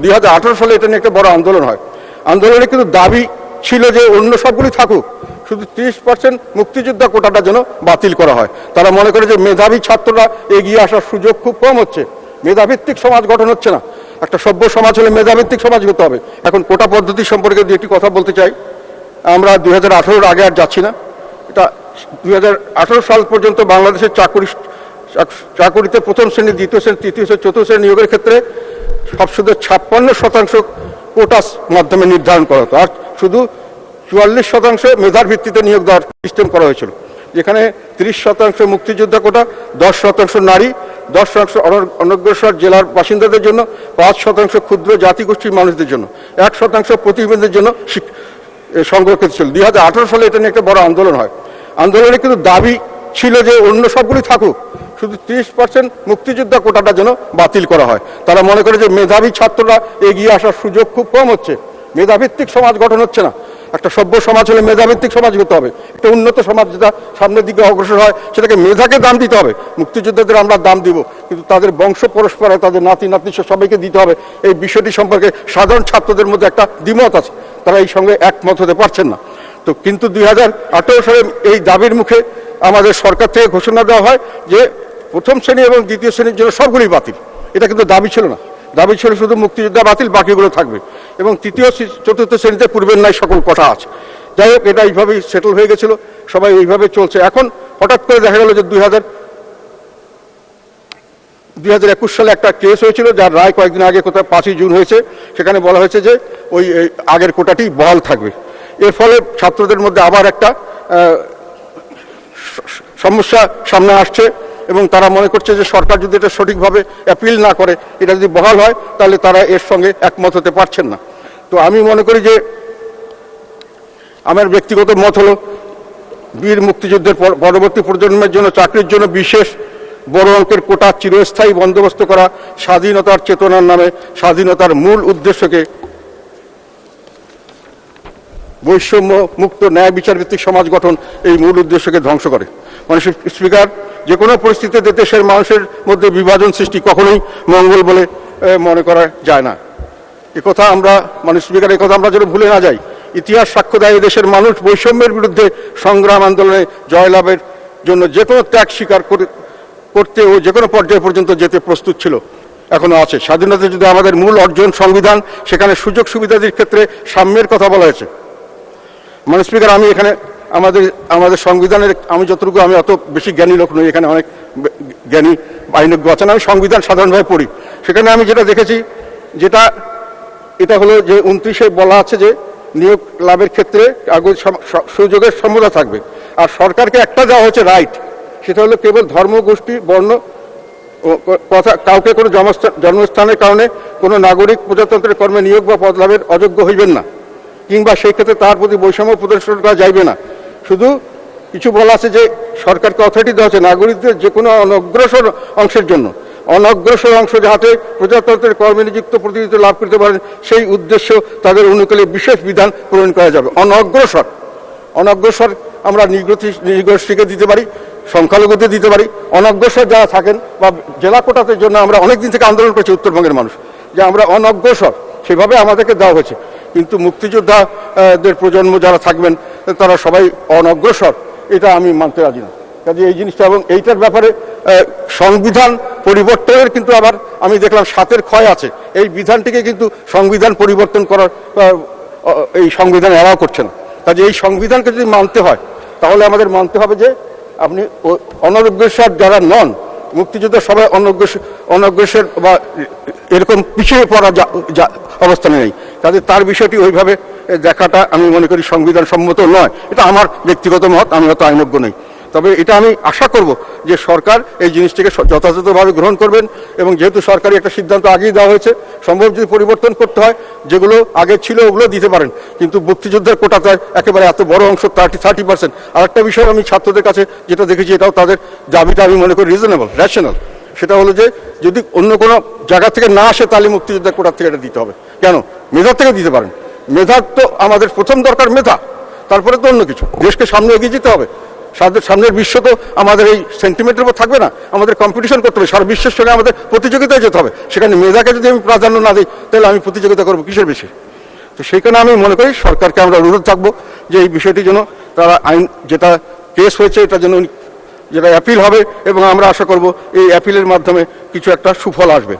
2018 সালে এটা নিয়ে একটা বড় আন্দোলন হয়। আন্দোলনে কিন্তু দাবি ছিল যে অন্য সবগুলি থাকুক, শুধু 30% মুক্তিযোদ্ধা কোটাটা যেন বাতিল করা হয়। তারা মনে করে যে মেধাবী ছাত্ররা এগিয়ে আসার সুযোগ খুব কম হচ্ছে, মেধাভিত্তিক সমাজ গঠন হচ্ছে না। একটা সভ্য সমাজ হলে মেধাভিত্তিক সমাজ হতে হবে। এখন কোটা পদ্ধতি সম্পর্কে দু একটি কথা বলতে চাই। আমরা 2018-র আগে আর যাচ্ছি না। এটা 2018 সাল পর্যন্ত বাংলাদেশের চাকুরিতে প্রথম শ্রেণী, দ্বিতীয় শ্রেণী, তৃতীয় শ্রেণী, চতুর্থ শ্রেণী নিয়োগের ক্ষেত্রে শুধু 56% কোটার মাধ্যমে নির্ধারণ করা হতো, আর শুধু 44% মেধার ভিত্তিতে নিয়োগ দেওয়ার সিস্টেম করা হয়েছিল, যেখানে 30% মুক্তিযোদ্ধা কোটা, 10% নারী, 10% অনগ্রসর জেলার বাসিন্দাদের জন্য, 5% ক্ষুদ্র জাতিগোষ্ঠীর মানুষদের জন্য, 1% প্রতিবন্ধীদের জন্য সংরক্ষিত ছিল। 2018 সালে এটা নিয়ে একটা বড় আন্দোলন হয়। আন্দোলনে কিন্তু দাবি ছিল যে অন্য সবগুলি থাকুক, শুধু 30% মুক্তিযোদ্ধা কোটাটা যেন বাতিল করা হয়। তারা মনে করে যে মেধাবী ছাত্ররা এগিয়ে আসার সুযোগ খুব কম হচ্ছে, মেধাভিত্তিক সমাজ গঠন হচ্ছে না। একটা সভ্য সমাজ হলে মেধাভিত্তিক সমাজ হতে হবে। একটা উন্নত সমাজ যেটা সামনের দিকে অগ্রসর হয়, সেটাকে মেধাকে দাম দিতে হবে। মুক্তিযোদ্ধাদের আমরা দাম দিব, কিন্তু তাদের বংশ পরস্পর, তাদের নাতি নাতনি সবাইকে দিতে হবে। এই বিষয়টি সম্পর্কে সাধারণ ছাত্রদের মধ্যে একটা দ্বিমত আছে, তারা এই সঙ্গে একমত হতে পারছেন না। তো কিন্তু 2018 সালে এই দাবির মুখে আমাদের সরকার থেকে ঘোষণা দেওয়া হয় যে প্রথম শ্রেণী এবং দ্বিতীয় শ্রেণীর জন্য সবগুলি বাতিল। এটা কিন্তু দাবি ছিল না, দাবি ছিল শুধু মুক্তিযোদ্ধা বাতিল, বাকিগুলো থাকবে। এবং তৃতীয় চতুর্থ শ্রেণীতে পূর্বের ন্যায় সকল কথা আছে। যাই হোক, এটা এইভাবেই সেটেল হয়ে গেছিল, সবাই এইভাবে চলছে। এখন হঠাৎ করে দেখা গেল যে 2021 সালে একটা কেস হয়েছিল, যার রায় কয়েকদিন আগে, কোথাও 5ই জুন হয়েছে। সেখানে বলা হয়েছে যে ওই আগের কোটাটি বহাল থাকবে। এর ফলে ছাত্রদের মধ্যে আবার একটা সমস্যা সামনে আসছে, এবং তারা মনে করছে যে সরকার যদি এটা সঠিকভাবে অ্যাপিল না করে, এটা যদি বহাল হয়, তাহলে তারা এর সঙ্গে একমত হতে পারছেন না। তো আমি মনে করি যে আমার ব্যক্তিগত মত হলো, বীর মুক্তিযুদ্ধের পরবর্তী প্রজন্মের জন্য চাকরির জন্য বিশেষ বড় অঙ্কের কোটা চিরস্থায়ী বন্দোবস্ত করা, স্বাধীনতার চেতনার নামে স্বাধীনতার মূল উদ্দেশ্যকে, বৈষম্য মুক্ত ন্যায় বিচার ভিত্তিক সমাজ গঠন, এই মূল উদ্দেশ্যকে ধ্বংস করে। মানুষের স্পিকার, যে কোনো পরিস্থিতিতে দেশের মানুষের মধ্যে বিভাজন সৃষ্টি কখনোই মঙ্গল বলে মনে করা যায় না। একথা আমরা, মানুষ স্পিকার, একথা আমরা যেন ভুলে না যাই। ইতিহাস সাক্ষ্য দেয়, দেশের মানুষ বৈষম্যের বিরুদ্ধে সংগ্রাম আন্দোলনে জয়লাভের জন্য যে কোনো ত্যাগ স্বীকার করতে ও যে কোনো পর্যায় পর্যন্ত যেতে প্রস্তুত ছিল, এখনো আছে। স্বাধীনতা যদি আমাদের মূল অর্জন সংবিধান, সেখানে সুযোগ সুবিধাদের ক্ষেত্রে সাম্যের কথা বলা হয়েছে। মানে স্পিকার, আমি এখানে আমাদের সংবিধানের, আমি যতটুকু, আমি অত বেশি জ্ঞানী লোক নই, এখানে অনেক জ্ঞানী আইনজ্ঞ আছেন, আমি সংবিধান সাধারণভাবে পড়ি। সেখানে আমি যেটা দেখেছি, এটা হলো যে 29-এ বলা আছে যে নিয়োগ লাভের ক্ষেত্রে সুযোগের সমতা থাকবে। আর সরকারকে একটা দেওয়া হচ্ছে রাইট, সেটা হলো কেবল ধর্ম, গোষ্ঠী, বর্ণ কাউকে কোনো জন্মস্থানের কারণে কোনো নাগরিক প্রজাতন্ত্রের কর্মে নিয়োগ বা পদ লাভের অযোগ্য হইবেন না, কিংবা সেই ক্ষেত্রে তার প্রতি বৈষম্য প্রদর্শন করা যাইবে না। শুধু কিছু বলা আছে যে সরকারকে অথরিটি দেওয়া হচ্ছে নাগরিকদের যে কোনো অনগ্রসর অংশের জন্য, অনগ্রসর অংশ যাহাতে প্রজাতন্ত্রের কর্মে নিযুক্ত প্রতিনিধিত্ব লাভ করতে পারেন, সেই উদ্দেশ্য তাদের অনুকূলে বিশেষ বিধান প্রণয়ন করা যাবে। অনগ্রসর আমরা নিগোষ্ঠীকে দিতে পারি, সংখ্যালঘুদের দিতে পারি। অনগ্রসর যারা থাকেন বা জেলা কোটাতের জন্য আমরা অনেকদিন থেকে আন্দোলন করছি উত্তরবঙ্গের মানুষ, যে আমরা অনগ্রসর, সেভাবে আমাদেরকে দেওয়া হয়েছে। কিন্তু মুক্তিযোদ্ধাদের প্রজন্ম যারা থাকবেন, তারা সবাই অনগ্রসর, এটা আমি মানতে রাজি না। কাজে এই জিনিসটা, এবং এইটার ব্যাপারে সংবিধান পরিবর্তনের কিন্তু আবার আমি দেখলাম 7-এর ক্ষয় আছে। এই বিধানটিকে কিন্তু সংবিধান পরিবর্তন করার, এই সংবিধান এলাও করছে না। কাজে এই সংবিধানকে যদি মানতে হয়, তাহলে আমাদের মানতে হবে যে আপনি অনগ্রসর যারা নন, মুক্তিযোদ্ধা সবাই অনগ্রসর বা এরকম পিছিয়ে পড়া অবস্থানে নেই। কাজে তার বিষয়টি ওইভাবে দেখাটা আমি মনে করি সংবিধান সম্মত নয়। এটা আমার ব্যক্তিগত মত, আমি হয়তো আইনজ্ঞ নই। তবে এটা আমি আশা করব যে সরকার এই জিনিসটিকে যথাযথভাবে গ্রহণ করবেন, এবং যেহেতু সরকারি একটা সিদ্ধান্ত আগেই দেওয়া হয়েছে, সম্ভব যদি পরিবর্তন করতে হয়, যেগুলো আগে ছিল ওগুলো দিতে পারেন, কিন্তু মুক্তিযোদ্ধার কোটাতে একেবারে এত বড় অংশ 30%। আর একটা বিষয় আমি ছাত্রদের কাছে যেটা দেখেছি, এটাও তাদের দাবিটা আমি মনে করি রিজনেবল, রেশনাল। সেটা হলো যে যদি অন্য কোনো জায়গা থেকে না আসে, তাহলে মুক্তিযোদ্ধার কোটার থেকে এটা দিতে হবে। কেন? মেধার থেকে দিতে পারেন। মেধার তো আমাদের প্রথম দরকার মেধা, তারপরে তো অন্য কিছু। দেশকে সামনে এগিয়ে যেতে হবে, সামনের বিশ্ব তো আমাদের এই সেন্টিমেন্টের উপর থাকবে না, আমাদের কম্পিটিশন করতে হবে, সারা বিশ্বের সঙ্গে আমাদের প্রতিযোগিতায় যেতে হবে। সেখানে মেধাকে যদি আমি প্রাধান্য না দিই তাহলে আমি প্রতিযোগিতা করবো কিসের বেশি? তো সেইখানে আমি মনে করি সরকারকে আমরা অনুরোধ থাকবো যে এই বিষয়টির জন্য তারা আইন যেটা কেস হয়েছে এটার জন্য যেটা অ্যাপিল হবে, এবং আমরা আশা করব এই অ্যাপিলের মাধ্যমে কিছু একটা সুফল আসবে।